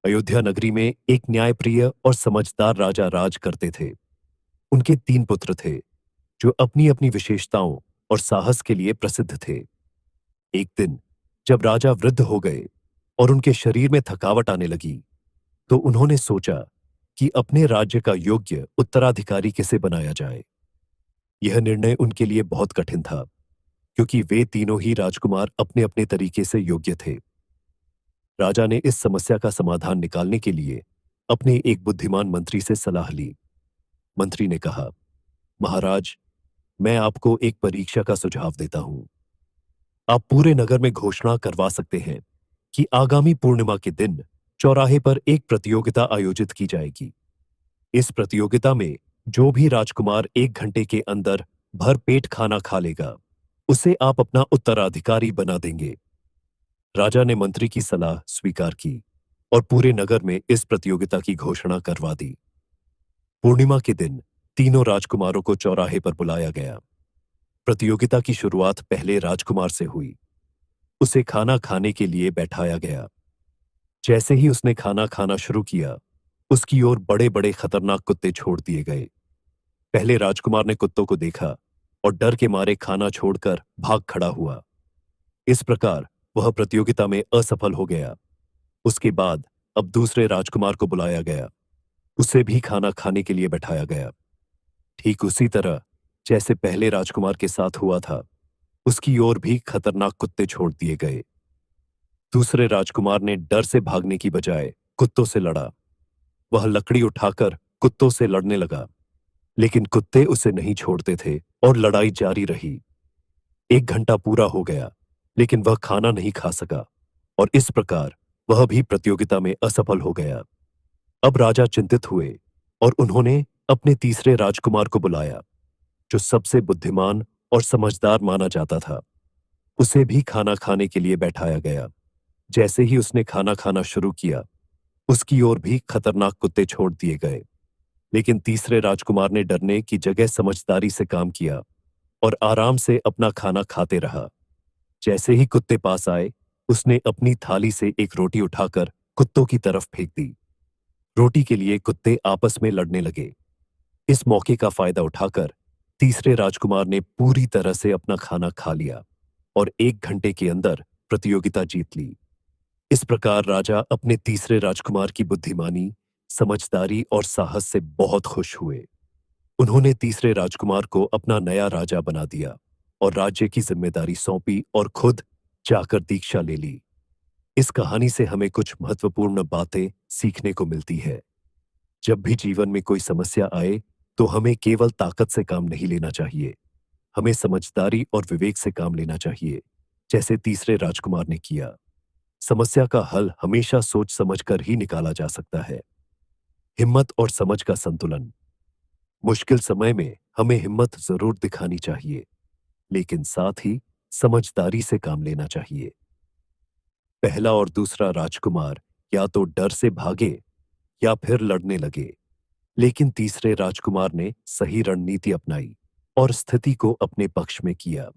अयोध्या नगरी में एक न्यायप्रिय और समझदार राजा राज करते थे। उनके 3 पुत्र थे, जो अपनी अपनी विशेषताओं और साहस के लिए प्रसिद्ध थे। एक दिन जब राजा वृद्ध हो गए और उनके शरीर में थकावट आने लगी, तो उन्होंने सोचा कि अपने राज्य का योग्य उत्तराधिकारी किसे बनाया जाए। यह निर्णय उनके लिए बहुत कठिन था, क्योंकि वे तीनों ही राजकुमार अपने अपने तरीके से योग्य थे। राजा ने इस समस्या का समाधान निकालने के लिए अपने एक बुद्धिमान मंत्री से सलाह ली। मंत्री ने कहा, महाराज, मैं आपको एक परीक्षा का सुझाव देता हूं। आप पूरे नगर में घोषणा करवा सकते हैं कि आगामी पूर्णिमा के दिन चौराहे पर एक प्रतियोगिता आयोजित की जाएगी। इस प्रतियोगिता में जो भी राजकुमार 1 घंटे के अंदर भरपेट खाना खा लेगा, उसे आप अपना उत्तराधिकारी बना देंगे। राजा ने मंत्री की सलाह स्वीकार की और पूरे नगर में इस प्रतियोगिता की घोषणा करवा दी। पूर्णिमा के दिन तीनों राजकुमारों को चौराहे पर बुलाया गया। प्रतियोगिता की शुरुआत पहले राजकुमार से हुई। उसे खाना खाने के लिए बैठाया गया। जैसे ही उसने खाना खाना शुरू किया, उसकी ओर बड़े बड़े खतरनाक कुत्ते छोड़ दिए गए। पहले राजकुमार ने कुत्तों को देखा और डर के मारे खाना छोड़कर भाग खड़ा हुआ। इस प्रकार वह प्रतियोगिता में असफल हो गया। उसके बाद अब दूसरे राजकुमार को बुलाया गया। उसे भी खाना खाने के लिए बैठाया गया। ठीक उसी तरह जैसे पहले राजकुमार के साथ हुआ था, उसकी ओर भी खतरनाक कुत्ते छोड़ दिए गए। दूसरे राजकुमार ने डर से भागने की बजाय कुत्तों से लड़ा। वह लकड़ी उठाकर कुत्तों से लड़ने लगा, लेकिन कुत्ते उसे नहीं छोड़ते थे और लड़ाई जारी रही। 1 घंटा पूरा हो गया, लेकिन वह खाना नहीं खा सका और इस प्रकार वह भी प्रतियोगिता में असफल हो गया। अब राजा चिंतित हुए और उन्होंने अपने तीसरे राजकुमार को बुलाया, जो सबसे बुद्धिमान और समझदार माना जाता था। उसे भी खाना खाने के लिए बैठाया गया। जैसे ही उसने खाना खाना शुरू किया, उसकी ओर भी खतरनाक कुत्ते छोड़ दिए गए। लेकिन तीसरे राजकुमार ने डरने की जगह समझदारी से काम किया और आराम से अपना खाना खाते रहा। जैसे ही कुत्ते पास आए, उसने अपनी थाली से एक रोटी उठाकर कुत्तों की तरफ फेंक दी। रोटी के लिए कुत्ते आपस में लड़ने लगे। इस मौके का फायदा उठाकर तीसरे राजकुमार ने पूरी तरह से अपना खाना खा लिया और 1 घंटे के अंदर प्रतियोगिता जीत ली। इस प्रकार राजा अपने तीसरे राजकुमार की बुद्धिमानी, समझदारी और साहस से बहुत खुश हुए। उन्होंने तीसरे राजकुमार को अपना नया राजा बना दिया और राज्य की जिम्मेदारी सौंपी और खुद जाकर दीक्षा ले ली। इस कहानी से हमें कुछ महत्वपूर्ण बातें सीखने को मिलती है। जब भी जीवन में कोई समस्या आए, तो हमें केवल ताकत से काम नहीं लेना चाहिए। हमें समझदारी और विवेक से काम लेना चाहिए, जैसे तीसरे राजकुमार ने किया। समस्या का हल हमेशा सोच समझकर ही निकाला जा सकता है। हिम्मत और समझ का संतुलन। मुश्किल समय में हमें हिम्मत जरूर दिखानी चाहिए, लेकिन साथ ही समझदारी से काम लेना चाहिए। पहला और दूसरा राजकुमार या तो डर से भागे या फिर लड़ने लगे, लेकिन तीसरे राजकुमार ने सही रणनीति अपनाई और स्थिति को अपने पक्ष में किया।